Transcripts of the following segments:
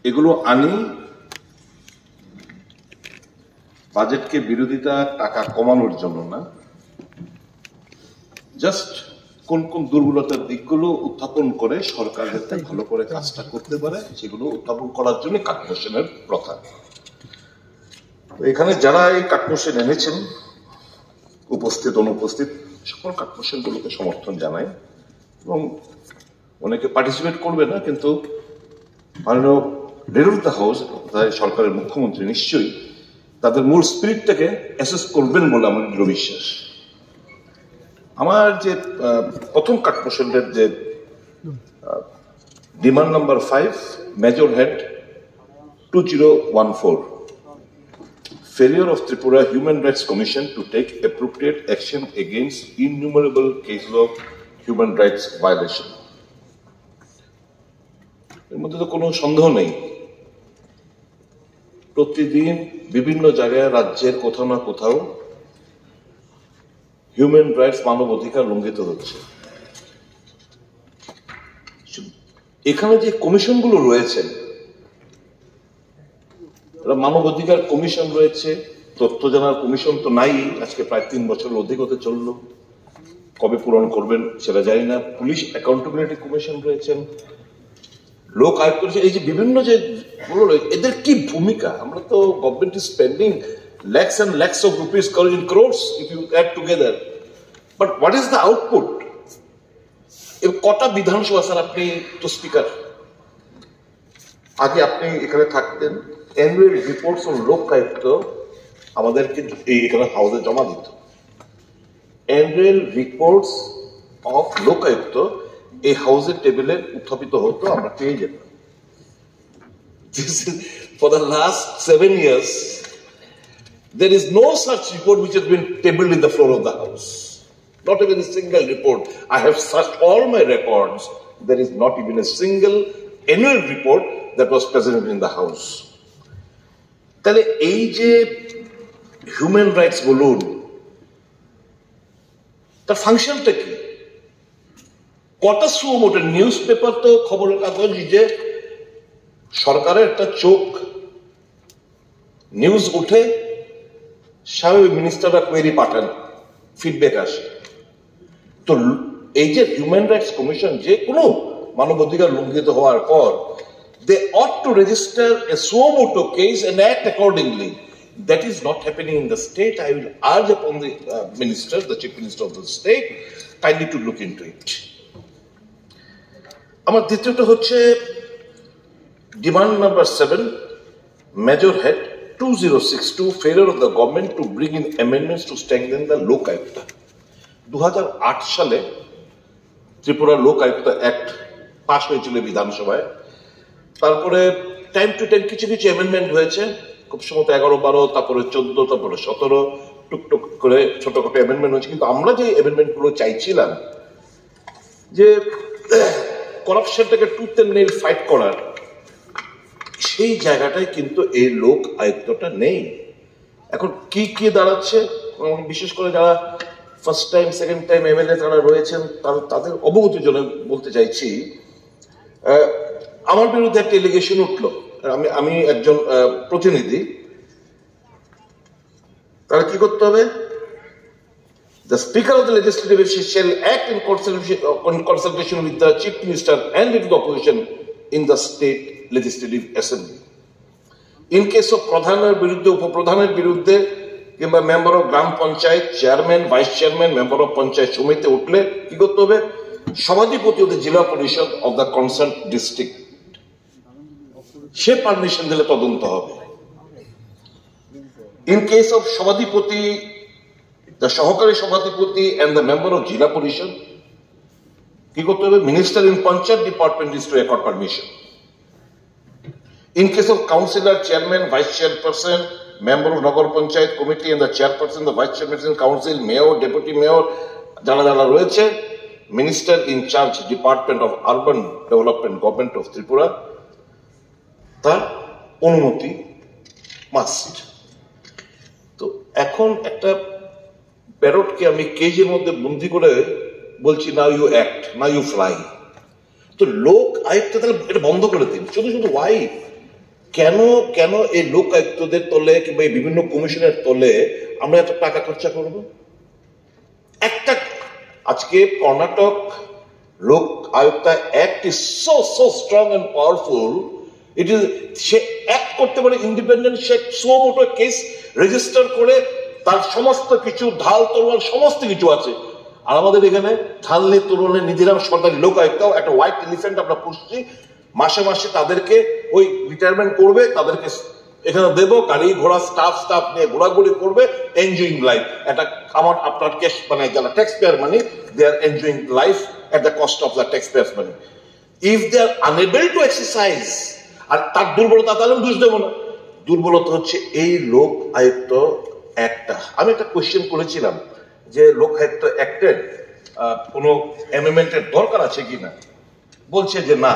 এগুলো আনি বাজেটকে বিরোধিতা টাকা কমানোর জন্য না, জাস্ট কোন কোন দুর্বলতার দিকগুলো উত্থাপন করে সরকার যাতে ভালো করে কাজটা করতে পারে সেগুলো উত্থাপন করার জন্য কাট মোশনের প্রথা। এখানে যারা এই কাট মোশন এনেছেন, উপস্থিত অনুপস্থিত সকল কাট মোশন গুলোকে সমর্থন জানায় এবং অনেকে পার্টিসিপেট করবে না, কিন্তু মাননীয় লিডার অফ দ্য হাউস সরকারের মুখ্যমন্ত্রী নিশ্চয়ই তাদের মূল স্পিরিটটাকে অ্যাসেস করবেন বলে আমার দৃঢ় বিশ্বাস। আমার যে প্রথম কাট মোশনের যে demand number 5, major head 2014, failure of Tripura Human Rights Commission to take appropriate action against innumerable cases of human rights violation. এর মধ্যে তো কোনো সন্দেহ নেই, প্রতিদিন বিভিন্ন জায়গায় রাজ্যের কোথাও না কোথাও হিউম্যান রাইটস মানব অধিকার লঙ্ঘিত হচ্ছে। এখানে যে কমিশনগুলো রয়েছে, মানব অধিকার কমিশন রয়েছে, তথ্য জানার কমিশন তো নাই, আজকে প্রায় 3 বছরের অধিক হতে চললো, কবে পূরণ করবেন সেটা জানি না। পুলিশ অ্যাকাউন্টেবিলিটি কমিশন রয়েছেন, লোক আয়ুক্ত রয়েছে। এই যে বিভিন্ন যে এদের কি ভূমিকা? আমরা তো government is spending lakhs and lakhs of rupees, crores if you add together, but what is the output? কটা বিধানসভা, স্যার আপনি তো স্পিকার, আগে আপনি এখানে থাকতেন, অ্যানুয়াল রিপোর্টস অন লোকায়ুক্ত আমাদেরকে এখানে হাউসে জমা দিত। অ্যানুয়াল রিপোর্টস অফ লোকায়ুক্ত এই হাউসের টেবিলে উত্থাপিত হতো, আমরা পেয়ে যেতাম। For the last 7 years there is no such report which has been tabled in the floor of the house, not even a single report. I have searched all my records, there is not even a single annual report that was presented in the house. তাহলে এই যে human rights বলুন, তার ফাংশনটা কি? কটা সুমোটের news paper তো খবরের কাগজ যে সরকারের একটা চোখ, নিউজ উঠে স্বাভাবিক মিনিস্টাররা কোয়েরি পাঠান, ফিডব্যাক আসে। তো এই যে হিউম্যান রাইটস কমিশন যে কোনো মানবাধিকার লঙ্ঘিত হওয়ার পর they ought to register a suo motu case and act accordingly. That is not happening in the state. I will urge upon the minister, the chief minister of the state, kindly to look into it. আমার দ্বিতীয়টা হচ্ছে demand number 7, major head 2062, failure of the government to bring in amendments to strengthen the লোক আয়ুক্ত। 2008 সালে ত্রিপুরা লোক আয়ুক্ত act pass হয়েছিল বিধানসভায়, তারপরে টাইম টু টাইম কিছু কিছু অ্যামেন্ডমেন্ট হয়েছে, খুব সম্ভবত 11-12, তারপরে 14, তারপরে 17, টুকটুক করে ছোটখাটো অ্যামেন্ডমেন্ট হয়েছে। কিন্তু আমরা যে অ্যামেন্ডমেন্ট গুলো চাইছিলাম যে করাপশনটাকে টুথ এন্ড নেইল ফাইট করার, সেই জায়গাটায় কিন্তু এই লোক আয়ুক্তটা নেই। এখন কি কি দাঁড়াচ্ছে, বিশেষ করে যারা first time second time MLA যারা রয়েছেন তাদের অবগতির জন্য বলতে চাইছি, আমার বিরুদ্ধে একটা এলিগেশন উঠলো, আমি একজন প্রতিনিধি, তাহলে কি করতে হবে? The Speaker of the Legislative Assembly shall act in consultation with the Chief Minister and with the opposition in the State Legislative Assembly. In case of প্রধানের বিরুদ্ধে, উপপ্রধানের বিরুদ্ধে কিংবা member of gram panchayat, chairman, vice chairman, member of panchayat সমিতি উঠলে কি করতে হবে? সভাধিপতি of the জেলা পরিষদ of the concerned district, say permission দিলে তদন্ত হবে। In case of সভাধিপতি, the সহকারী সভাধিপতি and the member of জেলা পরিষদ কি করতে হবে? Minister in panchayat department is to accord permission. In case of councillor, chairman, vice chairperson, member of Nagar panchayat committee and the chairperson, the vice chairperson, council, mayor, deputy mayor, যারা যারা রয়েছে, minister in charge department of urban development government of Tripura, তার অনুমতি must. তো এখন একটা প্যারটকে আমি কেজের মধ্যে বন্দি করে বলছি now you act, now you fly. তো লোক আয়ুক্ত তাহলে এটা বন্ধ করে দিন, শুধু শুধু ওয়াই কেন কেন এই লোক আয়ুক্তদের তলে কিংবা এই বিভিন্ন কমিশনের তলে আমরা এত টাকা খরচা করব? একটা আজকে Karnataka Lok Ayukta act is so so strong and powerful. It is, সে অ্যাক্ট করতে পারে ইন্ডিপেন্ডেন্ট, সে সো মোটো কেস রেজিস্টার করে, তার সমস্ত কিছু ঢাল তরোয়াল সমস্ত কিছু আছে। আর আমাদের এখানে ঢাল নিয়ে তরোয়ালে নিজেরাম সরকারি লোক আয়ুক্তাও একটা হোয়াইট এলিফ্যান্ট আমরা পুষছি, মাসে মাসে তাদেরকে ওই রিটায়ারমেন্ট করবে, তাদেরকে এখানে দেবো, গাড়ি ঘোড়া স্টাফ নিয়ে ঘোরাঘুরি করবে, এনজয়িং লাইফ। একটা আমার আপনার কেস মানে যারা tax payer money, they are enjoying life at the cost of the taxpayers' money. If they are unable to exercise, আর তার দুর্বলতা, তাহলে আমি দোষ দেবো না। দুর্বলতা হচ্ছে এই লোক আয়ুক্ত একটা। আমি একটা কোয়েশ্চেন করেছিলাম যে লোক আয়ুক্ত অ্যাক্টের কোনো অ্যামেন্ডমেন্টের দরকার আছে কিনা, বলছে যে না,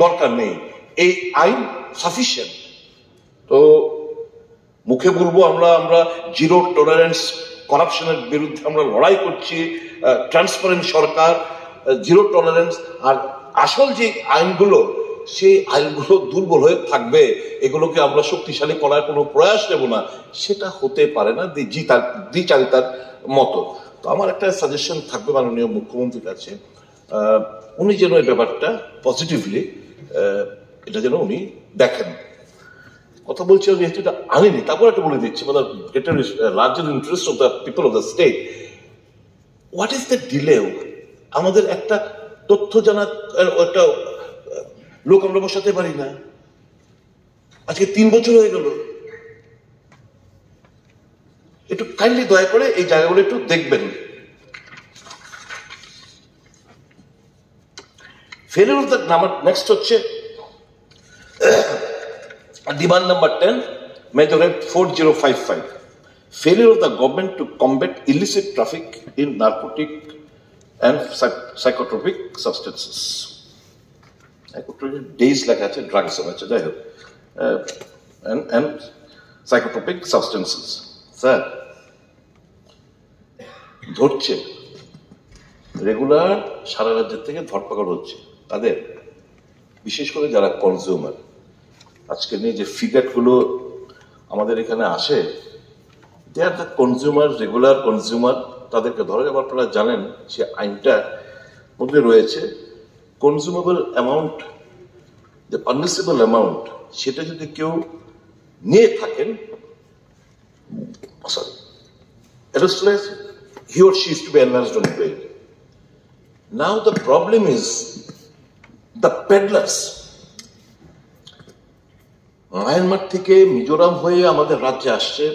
দরকার নেই, এই আইন সাফিসিয়েন্ট। তো মুখে বলবো আমরা জিরো টলারেন্স করাপশনের বিরুদ্ধে আমরা লড়াই করছি, ট্রান্সপারেন্ট সরকার, জিরো টলারেন্স, আর আসল যে আইনগুলো সেই আইনগুলো দুর্বল হয়ে থাকবে, এগুলোকে আমরা শক্তিশালী করার কোনো প্রয়াস নেব না, সেটা হতে পারে না দ্বিচারিতার মতো। তো আমার একটা সাজেশন থাকবে মাননীয় মুখ্যমন্ত্রীর কাছে, উনি যেন এই ব্যাপারটা পজিটিভলি এটা যেন উনি দেখেন। কথা বলছি যেহেতু এটা আনেনি, তারপর একটা বলে দিচ্ছি, মানে larger interest of the people of the state, what is the delay? আমাদের একটা তথ্য জানা একটা লোক আমরা বসাতে পারি না, আজকে 3 বছর হয়ে গেল। একটু কাইন্ডলি দয়া করে এই জায়গাগুলো একটু দেখবেন। Failure of the number, next হচ্ছে demand number 10, Major Head 4055, failure of the government to combat illicit traffic in narcotic and psychotropic substances. Psychotropic days লেখা আছে, ড্রাগস আছে, যাই হোক, and psychotropic substances. স্যার ধরছে রেগুলার, সারা রাজ্যের থেকে ধরপাকড় হচ্ছে তাদের, বিশেষ করে যারা কনজিউমার। আজকে নিয়ে যে ফিগারগুলো আমাদের এখানে আসে, they are the consumer, regular consumer, তাদেরকে ধরে। আপনারা জানেন সে আইনটার মধ্যে রয়েছে কনজিউমেবল অ্যামাউন্ট, যে পারমিসিবল অ্যামাউন্ট, সেটা যদি কেউ নিয়ে থাকেন, sorry, he or she is to be enlarged on bail. Now the problem is the peddlers. Myanmar থেকে মিজোরাম হয়ে আমাদের রাজ্যে আসছে,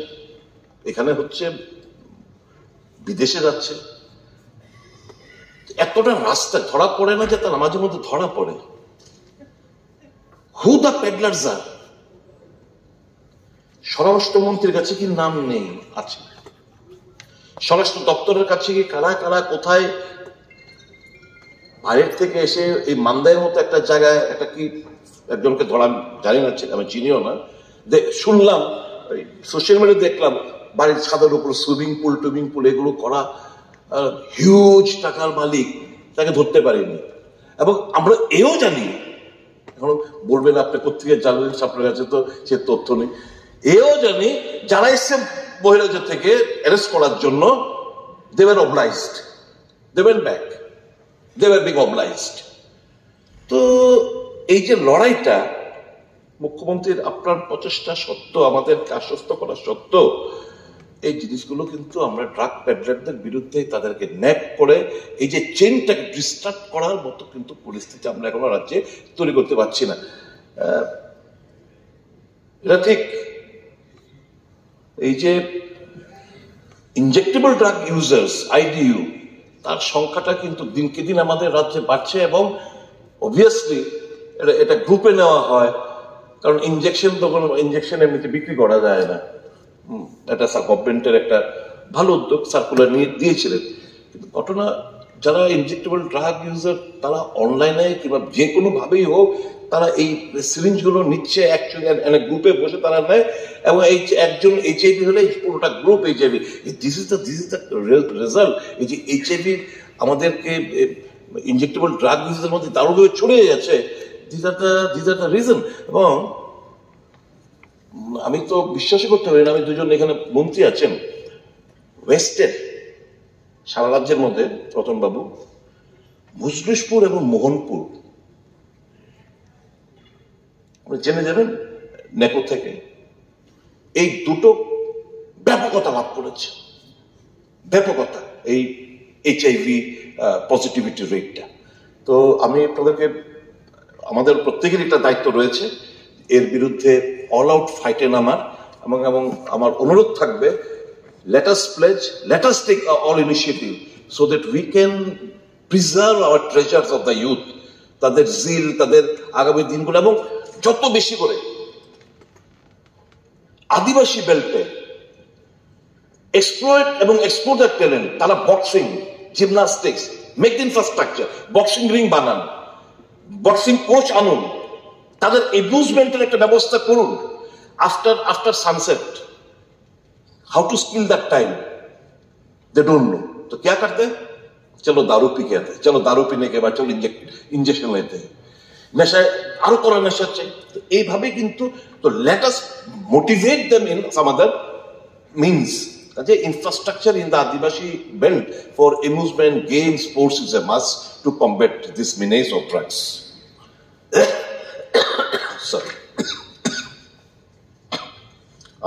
এখানে হচ্ছে, বিদেশে যাচ্ছে, এতটা রাস্তা ধরা পড়ে না যে তার মাঝে মধ্যে ধরা পড়ে। হু দ্য পেডলার্স আর? স্বরাষ্ট্রমন্ত্রীর কাছে কি নাম নেই? আছে। স্বরাষ্ট্র দপ্তরের কাছে কি কারা কারা কোথায় বাইরের থেকে এসে এই মান্দায়ের মতো একটা জায়গায় একটা কি একজনকে ধরা, জানি না, আমি চিনিও না, শুনলাম সোশ্যাল মিডিয়া, দেখলাম বাড়ির ছাদের উপর সুইমিং পুল এগুলো করা, হিউজ টাকার মালিক, তাকে ধরতে পারিনি। এবং আমরা এও জানি, এখন বলবেন আপনি কোথেকে জানলেন, আপনার কাছে তো সে তথ্য নেই, এও জানি যারা এসছে বহিরাজ্য থেকে অ্যারেস্ট করার জন্য, they were obliged, they went back, they were being obliged. তো এই যে লড়াইটা, মুখ্যমন্ত্রীর আপনার প্রচেষ্টা সত্ত্বেও, আমাদেরকে আশ্বস্ত করা সত্ত্বেও, এই জিনিসগুলো কিন্তু আমরা ড্রাগ পেডলারদের বিরুদ্ধে তাদেরকে ন্যাপ করে এই যে চেইনটাকে ডিস্টার্ব করার মতো কিন্তু পরিস্থিতি আমরা এখনো রাজ্যে তৈরি করতে পারছি না। এটা ঠিক, এই যে ইনজেক্টেবল ড্রাগ ইউজার্স, IDU, তার সংখ্যাটা কিন্তু দিনকে দিন আমাদের রাজ্যে বাড়ছে, এবং অবভিয়াসলি এটা গ্রুপে নেওয়া হয়, কারণ ইনজেকশন তো কোনো ইনজেকশন এমনিতে বিক্রি করা যায় না। এটা গভর্নমেন্টের একটা ভালো উদ্যোগ, সার্কুলার নিয়ে দিয়েছিলেন। কিন্তু ঘটনা, যারা ইনজেক্টেবল ড্রাগ ইউজার, তারা অনলাইনে কিংবা যে কোনো ভাবেই হোক, তারা এই সিরিঞ্জগুলো নিচ্ছে, একসঙ্গে গ্রুপে বসে তারা নেয়, এবং এই একজন HIV হলে পুরোটা group HIV। This is the result. এই যে HIV আমাদেরকে ইনজেক্টেবল ড্রাগ ইউজারের মধ্যে দারুণভাবে ছড়িয়ে যাচ্ছে, দিস আর দ্য রিজন। এবং আমি তো বিশ্বাসই করতে পারি না, আমি দুজন এখানে মন্ত্রী আছেন ওয়েস্টের সারা রাজ্যের মধ্যে, রতনবাবু, মুজলিশপুর এবং মোহনপুর জেনে যাবেন নেপো থেকে, এই দুটো ব্যাপকতা লাভ করেছে, ব্যাপকতা এই HIV পজিটিভিটি রেটটা। তো আমি আপনাদেরকে, আমাদের প্রত্যেকের একটা দায়িত্ব রয়েছে এর বিরুদ্ধে অল আউট ফাইটে নামার, এবং আমার অনুরোধ থাকবে, let us pledge, let us take all initiative so that we can preserve our treasures of the youth, তাদের জিল, তাদের আগামী দিনগুলো, এবং যত বেশি করে আদিবাসী বেল্টে এক্সপ্লয়েট এবং এক্সপ্লোর দ্য ট্যালেন্ট, তারা boxing, gymnastics, make infrastructure, boxing ring বানান, বক্সিং কোচ আনুন, তাদের এমিউজমেন্টের একটা ব্যবস্থা করুন। After sunset, how to skill that time they don't know, तो क्या करते हैं, चलो दारू पी के आते हैं, चलो दारू पीने के बाद चलो इंजेक्शन लेते हैं, नेशा आरो करा नेशा चाहिए। तो ये भावे किंतु, तो let us motivate them in some other means. যে infrastructure in the Adivasi belt for amusement, game, sports is a must to combat this menace of drugs. Sorry,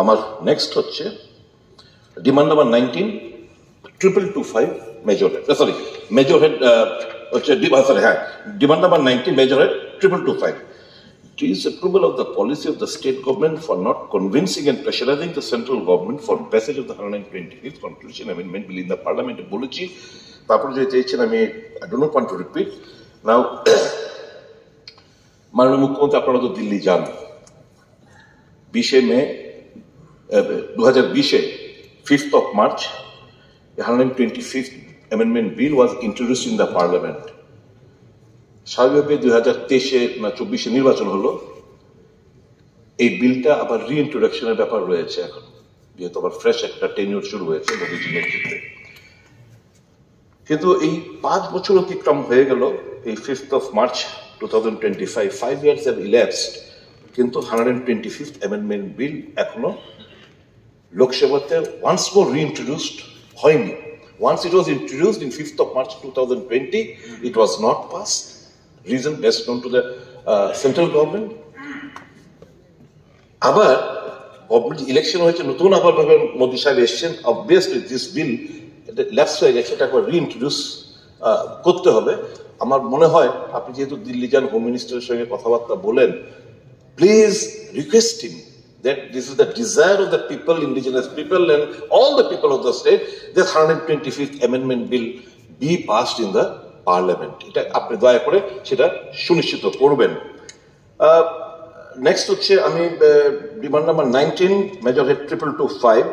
আমার নেক্সট হচ্ছে demand number 19-2225 major head, sorry major head হচ্ছে, sorry হ্যাঁ, demand number 19 major head 2225. It is approval of the policy of the state government for not convincing and pressurizing the central government for passage of the 125th Constitution Amendment Bill in the Parliament. বলেছি, তারপরে যে চাইছেন আমি, I do not want to repeat. Now, মাননীয় মুখ্যমন্ত্রী, আপনারা তো দিল্লি যান, 20 মে 2020 5th of March, the 125th Amendment Bill was introduced in the Parliament. স্বাভাবিকভাবে 2023 না 24 নির্বাচন হলো, এই বিলটা আবার রিইন্ট্রোডাকশনের ব্যাপার রয়েছে এখন, যেহেতু আবার ফ্রেশ একটা টেনিউর শুরু হয়েছে মোদীজি নেতৃত্বে। কিন্তু এই 5 বছর অতিক্রম হয়ে গেল, এই 5th of March 2025, 5 years have elapsed, কিন্তু 125th Amendment Bill এখনো লোকসভাতে once more reintroduced হয়নি। Once it was introduced in 5th of March 2020, it was not passed. Reason best known to the central government. আবার government election হয়েছে, নতুন আবার ভাবে মোদী সাহেব এসছেন, অবভিয়াসলি দিস বিল ল্যাপস হয়ে গেছে, এটা একবার রিইন্ট্রোডিউস করতে হবে। আমার মনে হয় আপনি যেহেতু দিল্লি যান, হোম মিনিস্টারের সঙ্গে কথাবার্তা বলেন, please request him that this is the desire of the people, indigenous people and all the people of the state, this 125th Amendment Bill be passed in the Parliament. এটা আপনি দয়া করে সেটা সুনিশ্চিত করবেন। নেক্সট হচ্ছে আমি demand number 19 major head 2225,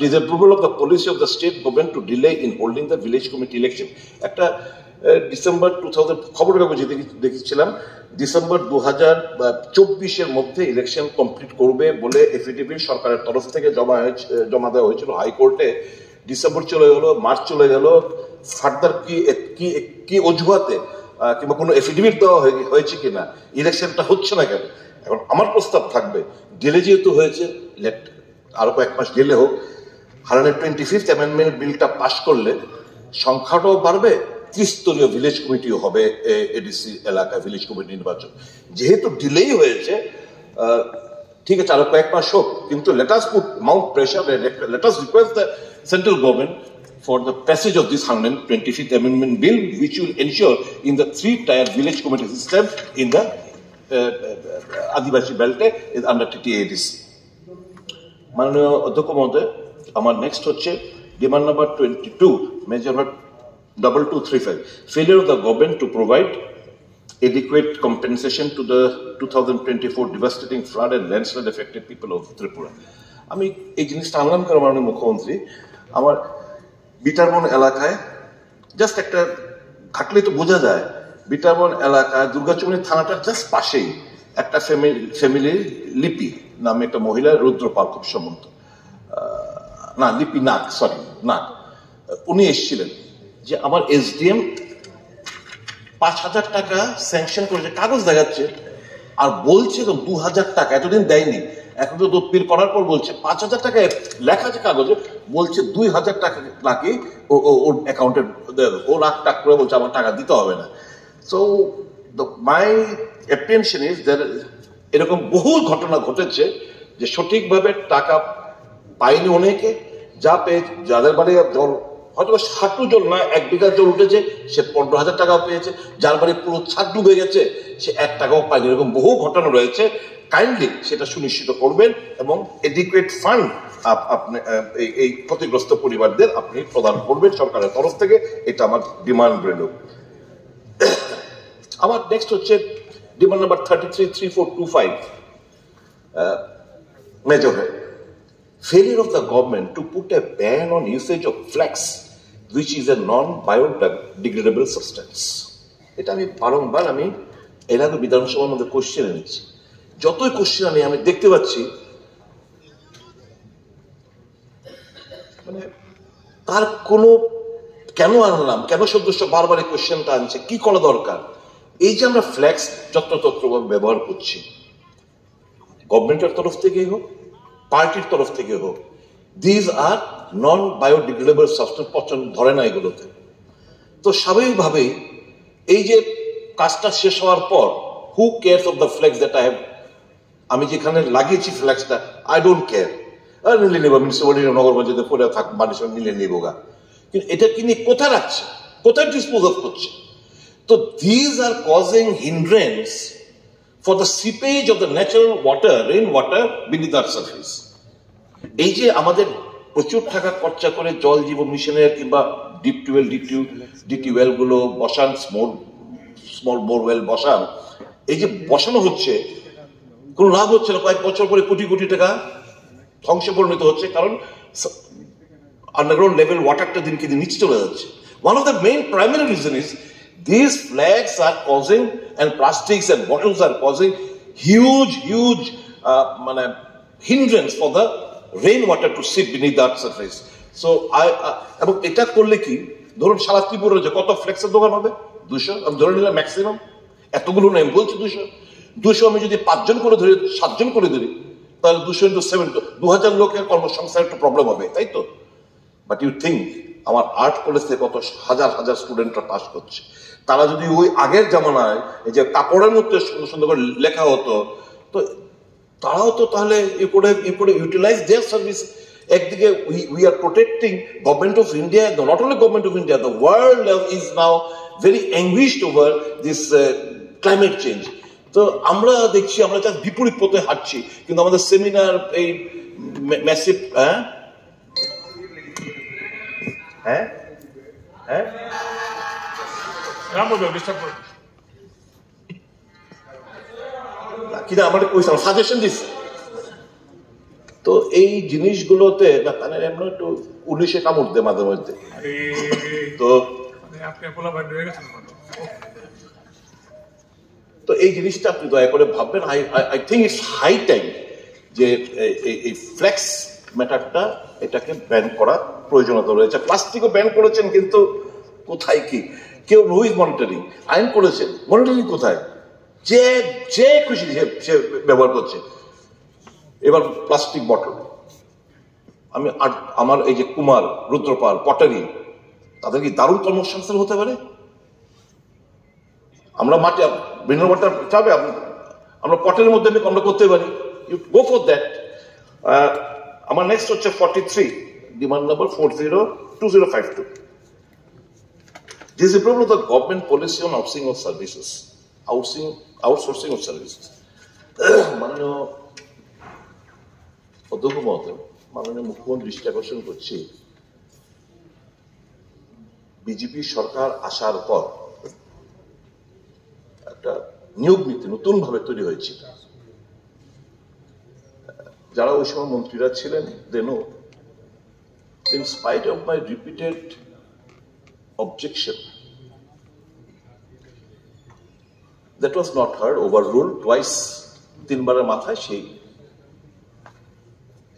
disapproval of the policy of the state government to delay in holding the village committee election. একটা ডিসেম্বর 2000 খবরের কাগজে দেখেছিলাম, ডিসেম্বর 2024 মধ্যে ইলেকশন কমপ্লিট করবে বলে এফিডেভিট সরকারের তরফ থেকে জমা দেওয়া হয়েছিল হাইকোর্টে। ডিসেম্বর চলে গেল, মার্চ চলে গেল, ফার্দার কি অজুহাতে কিংবা কোনো এফিডেভিট দেওয়া হয়েছে কিনা, ইলেকশনটা হচ্ছে না কেন? এখন আমার প্রস্তাব থাকবে, ডিলে যেহেতু হয়েছে, আরো কয়েক মাস ডিলে হোক। 125th অ্যামেন্ডমেন্ট বিলটা পাশ করলে সংখ্যাটাও বাড়বে, ত্রিস্তরীয় ভিলেজ কমিটিও হবে, এডিসি এলাকায় ভিলেজ কমিটি নির্বাচন। যেহেতু ডিলেই হয়েছে, ঠিক আছে আরো কয়েক মাস হোক, কিন্তু let us put Mount pressure, let us request the central government for the passage of this 125th Amendment Bill, which will ensure in the 3-tier village committee system in the Adivasi belt is under TTADC. মাননীয় অধ্যক্ষ মহোদয়, আমার next হচ্ছে demand number 22 major head 2235, failure of the government to provide adequate compensation to the 2024 devastating flood and landslide affected people of Tripura. আমি এই জিনিসটা আনলাম কারণ মাননীয় মুখ্যমন্ত্রী, আমার বিটারবন এলাকায় জাস্ট একটা ঘাটলে তো বোঝা যায়, বিটারবন এলাকায় দুর্গাচুমনি থানাটার জাস্ট পাশেই একটা ফ্যামিলির লিপি নামে একটা মহিলা, রুদ্রপাল খুব সম্ভবত, না লিপি নাগ, সরি নাগ, উনি এসেছিলেন যে আমার এসডিএম 5,000 টাকা স্যাংশন করেছে, কাগজ দেখাচ্ছে, আর বলছে তো 2000 টাকা, এতদিন দেয়নি, এখন তো তদবির করার পর বলছে 5000 টাকা লেখা আছে কাগজে, বলছে 2000 টাকা নাকি ওর অ্যাকাউন্টে ও রাগ টাক করে বলছে আমার টাকা দিতে হবে না। So my apprehension is that এরকম বহু ঘটনা ঘটেছে যে সঠিকভাবে টাকা পায়নি অনেকে, যা পেয়ে যাদের বাড়ি জল হয়তো হাঁটু জল না 1 বিঘা জল উঠেছে সে 15,000 টাকা পেয়েছে, যার বাড়ি পুরো ছাদ ডুবে গেছে সে 1 টাকাও পায়নি। এরকম বহু ঘটনা রয়েছে। কাইন্ডলি সেটা সুনিশ্চিত করবেন এবং এডিকুয়েট ফান্ড আপনি এই ক্ষতিগ্রস্ত পরিবারদের আপনি প্রদান করবেন সরকারের তরফ থেকে, এটা আমার ডিমান্ড রইল। আমার নেক্সট হচ্ছে demand number 333425 major head. Failure of the government to put a ban on usage of flax, which is a non-biodegradable substance. এটা আমি বারংবার এর আগে বিধানসভার মধ্যে কোশ্চেন এনেছি। যতই কোশ্চেন আনি আমি দেখতে পাচ্ছি মানে তার কোনো কেন আনলাম, কেন সদস্য বারবার এই কোশ্চেনটা আনছে, কি করা দরকার? এই যে আমরা ফ্ল্যাক্স যত্রতত্রভাবে ব্যবহার করছি, গভর্নমেন্টের তরফ থেকেই হোক পার্টির তরফ থেকে হোক, these are non biodegradable substance, পচন ধরে না এগুলোতে। তো স্বাভাবিকভাবেই এই যে কাজটা শেষ হওয়ার পর who cares of the flex that I have, আমি যেখানে লাগিয়েছি ফ্ল্যাক্সটা আই ডোন্ট কেয়ার, নিলে নেবো, মিউনিসিপালিটি নগর পঞ্চায়েতে পরে থাক, মানুষের নিলে নেবো গা, কিন্তু এটা কিনে কোথায় রাখছে, কোথায় ডিসপোজ অফ করছে? তো these are causing hindrance for the seepage of the natural water, rain water beneath our surface. এই যে আমাদের প্রচুর টাকা খরচা করে জল জীবন মিশনের কিংবা ডিপ টিউবওয়েল গুলো বসান, স্মল বোরওয়েল বসান, এই যে বসানো হচ্ছে কোনো লাভ হচ্ছে না, কয়েক বছর পরে কোটি কোটি টাকা ধ্বংসে পরিণত হচ্ছে, কারণ আন্ডারগ্রাউন্ড লেভেল ওয়াটারটা দিনকে দিন নিচে চলে যাচ্ছে। One of the main primary reason is these flags are causing, and plastics and bottles are causing huge hindrance for the rainwater to seep beneath that surface. So এবং এটা করলে কি, ধরুন সারা ত্রিপুরা যে কত ফ্লেক্সের দোকান হবে, 200, আমি ধরে নিলাম ম্যাক্সিমাম, এতগুলো নেই বলছি 200 আমি যদি 5 জন করে ধরি, 7 জন করে ধরি, তাহলে 200 into 7, 2000 লোকের কর্মসংস্থান একটু প্রবলেম হবে, তাই তো? বাট ইউ থিঙ্ক আমার আর্ট কলেজ থেকে কত হাজার হাজার স্টুডেন্টরা পাস করছে, তারা যদি ওই আগের জামানায় এই যে কাপড়ের মধ্যে সুন্দর সুন্দর করে লেখা হতো, তো তারাও তো তাহলে ইউটিলাইজ দেয়ার সার্ভিস। একদিকে we are protecting government of India, not only government of India, the world is now very anguished over this climate change. তো আমরা দেখছি আমরা জাস্ট বিপরীত পথে হাঁটছি, কিন্তু আমাদের সেমিনার এই ম্যাসিভ কিনা আমাদের সাজেশন দিচ্ছে। তো এই জিনিসগুলোতে একটু 19-এ কামড় দেয় মাঝে মধ্যে, তো এই জিনিসটা আপনি দয়া করে ভাববেন। I think it's high time যে এই ফ্লেক্স ম্যাটারটা এটাকে ব্যান করা প্রয়োজনীয়তা রয়েছে। প্লাস্টিকও ব্যান করেছেন, কিন্তু কোথায় কি, কেউ হু ইজ মনিটরিং? আইন করেছেন, মনিটরিং কোথায়? যে খুশি সে ব্যবহার করছে। এবার প্লাস্টিক বটল, আমার এই যে কুমার, রুদ্রপাল, পটারি, তাদের কি দারুণ কর্মসংস্থান হতে পারে? আমরা মাটি মিনারেল ওয়াটার চাবে, আমরা পটের মধ্যে আমরা করতে পারি, ইউ গো ফর দ্যাট। আমার নেক্সট হচ্ছে 43, demand number 402052। This is a problem of the government policy on outsourcing of services. Outsourcing of services. মাননীয় অধ্যক্ষ মহোদয়, মাননীয় মুখ্যমন্ত্রী দৃষ্টি আকর্ষণ করছি, বিজেপি সরকার আসার পর একটা নিয়োগ নীতি নতুন ভাবে তৈরি হয়েছিল। যারা ওই সময় মন্ত্রীরা ছিলেন, they know, in spite of my repeated objection, that was not heard, overruled twice, 3 বারের মাথায়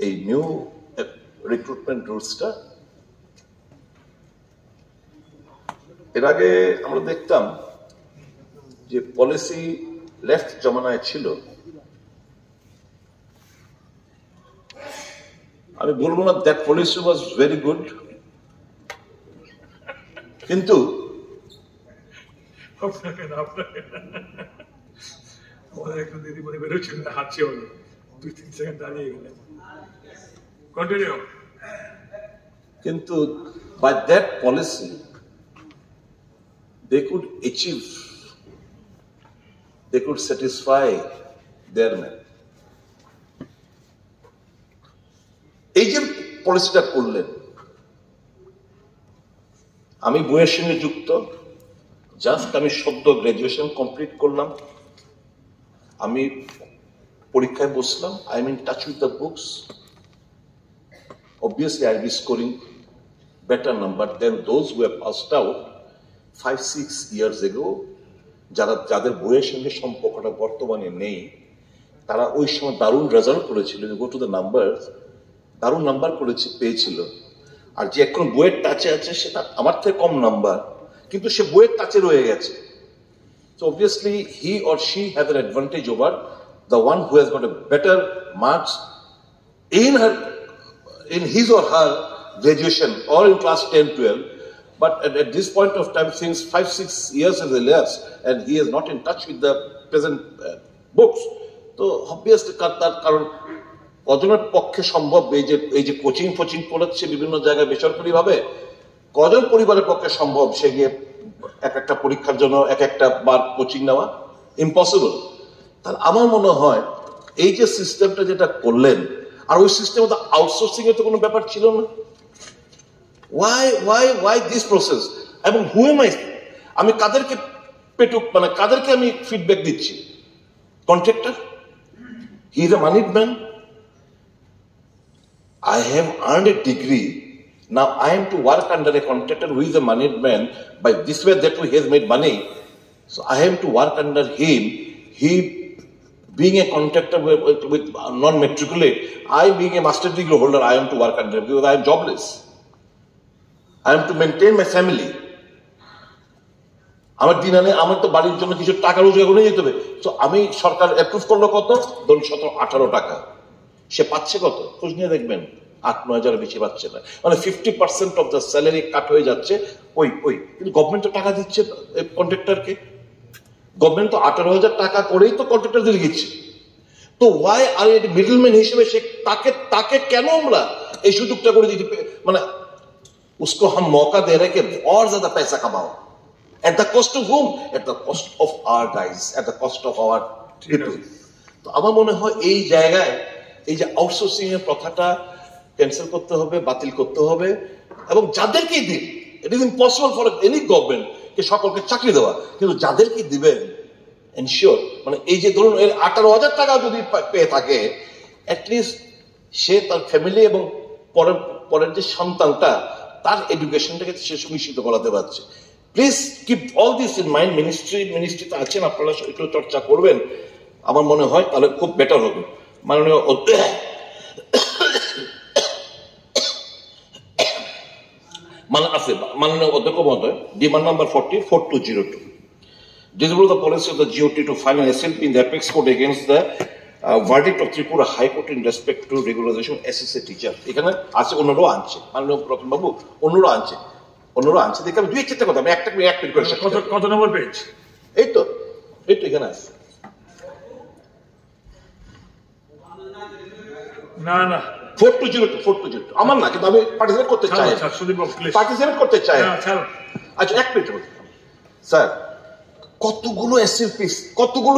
এই নিউ রিক্রুটমেন্ট রুলসটা। এর আগে আমরা দেখতাম যে পলিসি লেফট জমানায় ছিল, আমি বলবো না that policy was very good, কিন্তু একটা দিদিমণি বেরোচ্ছিলেন, হাঁটছে হলো 2-3 সেকেন্ড দাঁড়িয়ে গেলেন। কন্টিনিউ। কিন্তু by that policy they could achieve, they could satisfy their man. এই যে পলিসিটা করলেন, আমি বইয়ের সঙ্গে যুক্ত, জাস্ট আমি সদ্য গ্রাজুয়েশন কমপ্লিট করলাম, আমি পরীক্ষায় বসলাম, I am in touch with the books, obviously I'll be scoring better number than those who have passed out 5-6 years ago. যাদের বইয়ের সঙ্গে সম্পর্কটা বর্তমানে নেই, তারা ওই সময় দারুণ রেজাল্ট করেছিল, গো টু দ্য নাম্বারস, দারুণ নাম্বার পেয়েছিল। আর যে এখন বইয়ের টাচে আছে সেটা আমার থেকে কম নাম্বার, কিন্তু সে বইয়ের টাচে রয়ে গেছে। So obviously he or she has an advantage over the one who has got a better marks in his or her graduation or in class 10-12, but at this point of time, since 5-6 years has elapsed and he is not in touch with the present books, so obviously তার কারণ কজনের পক্ষে সম্ভব এই যে coaching করাচ্ছে বিভিন্ন জায়গায় বেসরকারি ভাবে, কজন পরিবারের পক্ষে সম্ভব সে গিয়ে এক একটা পরীক্ষার জন্য এক একটা বার কোচিং নেওয়া? ইম্পসিবল। তাহলে আমার মনে হয় এই যে সিস্টেমটা যেটা করলেন, আর ওই সিস্টেমে তো আউটসোর্সিং এর তো কোনো ব্যাপার ছিল না। why this process? এবং who am I? আমি কাদেরকে কাদেরকে আমি ফিডব্যাক দিচ্ছি? Contractor? He is a moneyed man. I have earned a degree. Now I am to work under a contractor who is a moneyed man. By this way, that way he has made money. So I am to work under him. He being a contractor with non-matriculate, I being a master degree holder, I am to work under him because I am jobless. I am to maintain my family. আমার দিন আনে আমার তো বাড়ির জন্য কিছু টাকা রোজগার করে যেতে হবে। তো আমি সরকার অ্যাপ্রুভ করলো কত? ধরুন 17-18 টাকা। সে পাচ্ছে কত? খোঁজ নিয়ে দেখবেন 8-9 বেশি পাচ্ছে না, মানে 50% অফ দ্য স্যালারি কাট হয়ে যাচ্ছে। কিন্তু গভর্নমেন্ট তো টাকা দিচ্ছে কন্ট্রাক্টরকে, গভর্নমেন্ট তো 18,000 টাকা করেই তো কন্ট্রাক্টর দিয়ে দিচ্ছে। তো ওয়াই আর মিডলম্যান হিসেবে সে তাকে কেন আমরা এই সুযোগটা করে দিতে, মানে उसको हम मौका दे रहे कि और ज्यादा पैसा कमाओ, at the cost of whom? At the cost of our guys, at the cost of our people. তো আমার মনে হয় এই জায়গায় এই যে আউটসোর্সিং এর প্রথাটা ক্যান্সেল করতে হবে, বাতিল করতে হবে, এবং যাদেরকেই দিন, it is impossible for any government যে সকলকে চাকরি দেওয়া, কিন্তু যাদেরকে দিবেন এনশিওর, মানে এই যে ধরুন 18,000 টাকা যদি পেয়ে থাকে, অ্যাটলিস্ট সে তার ফ্যামিলি এবং পরের যে সন্তানটা তার এডুকেশনটাকে সে সুনিশ্চিত করাতে পারছে। Please keep all this in mind. মিনিস্ট্রিতে আছেন, আপনারা একটু চর্চা করবেন, আমার মনে হয় তাহলে খুব বেটার হবে। মাননীয় অধ্যক্ষ মহোদয়, demand number 40-4202, disable the policy of the GOT to file an SLP in the apex court against the verdict of Tripura High Court in respect to regularization of SSA teacher. এখানে আছে, অন্যরাও আনছে, মাননীয় প্রথম বাবু অন্যরা আনছে দেখে আমি 2-4টা কথা আমি একটা মিনিট করে কত নম্বর পেজ? এই তো এখানে আছে। না 4202 আমার না, কিন্তু আমি পার্টিসিপেট করতে চাই। আচ্ছা, এক মিনিট স্যার, কতগুলো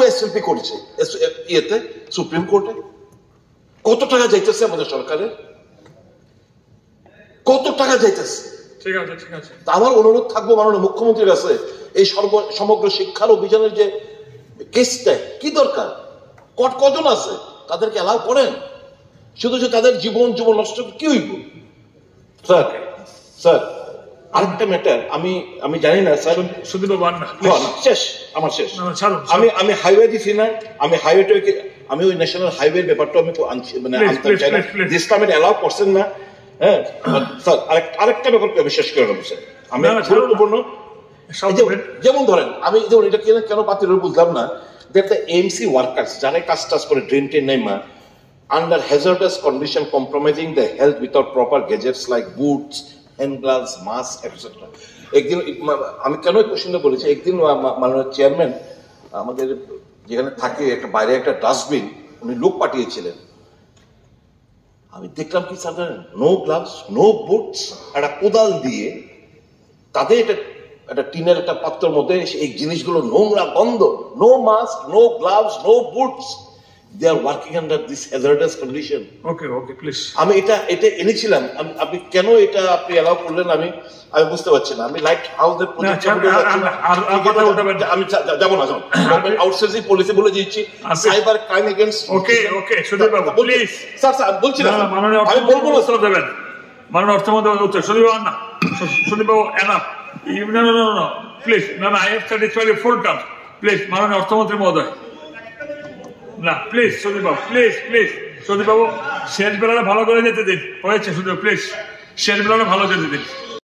এসএলপি করেছে ইয়েতে সুপ্রিম কোর্টে, কত টাকা যাইতেছে আমাদের সরকারের, কত টাকা যাইতেছে? ঠিক আছে। আমার অনুরোধ থাকবো মাননীয় মুখ্যমন্ত্রীর কাছে, এই সমগ্র শিক্ষার অভিযানের যে কেসটা কি দরকার, কজন আছে তাদেরকে অ্যালাউ করেন, শুধু তাদের জীবন নষ্ট কি হইব? স্যার আরেকটা ম্যাটার, আমি জানি না স্যার, শেষ আমি হাইওয়ে দিছি না, আমি হাইওয়েটা আমি ওই ন্যাশনাল হাইওয়ে ব্যাপারটা আমি আনছি, মানে আনতে চাই না, ইসলামের অ্যালাউ করছেন না। হ্যাঁ স্যার, আরেকটা ব্যাপার বিশ্বাস করে নেবো স্যার, আমি গুরুত্বপূর্ণ, যেমন ধরেন আমি যেমন এটা কেন বাতিল বুঝলাম না, that the AMC workers, যারা কাজ টাজ করে ড্রেন টেন নেমা, under hazardous condition compromising the health without proper gadgets like boots, hand gloves, mask, etc. একদিন আমি কেন এই কোশ্চেনটা বলেছি, একদিন মাননীয় চেয়ারম্যান আমাদের যেখানে থাকে একটা বাইরে একটা ডাস্টবিন উনি লোক পাঠিয়েছিলেন, আমি দেখলাম কি sir no gloves, no boots, একটা কোদাল দিয়ে তাদের একটা টিনের একটা পাত্রের মধ্যে এই জিনিসগুলো নোংরা গন্ধ, no mask, no gloves, no boots, they are working under this hazardous condition. Okay, please. আমি এটা এনেছিলাম, আপনি কেন এটা আপনি অ্যালাউ করলেন আমি বুঝতে পারছি না। আমি লাইট হাউসের প্রজেক্ট আমি যাবো না, গভর্নমেন্ট আউটসোর্সিং পলিসি বলে দিচ্ছি, cyber crime against. Okay Sudip Babu please. Sir বলছি না, আমি বলবো না স্যার দেবেন মাননীয় অর্থমন্ত্রী উত্তর। সুদীপ বাবু না, সুদীপ বাবু এনাফ, no প্লিজ, না I have satisfied full term, please মাননীয় অর্থমন্ত্রী মহোদয় না, please Sudip Babu, please Sudip বাবু শেষ বেলাটা ভালো করে যেতে দিন, হয়েছে সুদীপ প্লিজ, শেষ বেলাটা ভালো যেতে দিন।